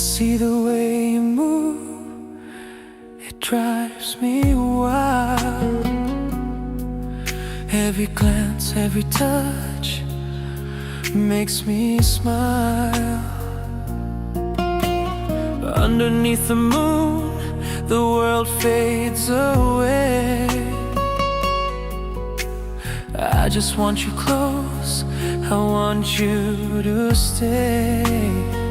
see the way you move, it drives me wild. Every glance, every touch makes me smile. Underneath the moon, the world fades away. I just want you close, I want you to stay.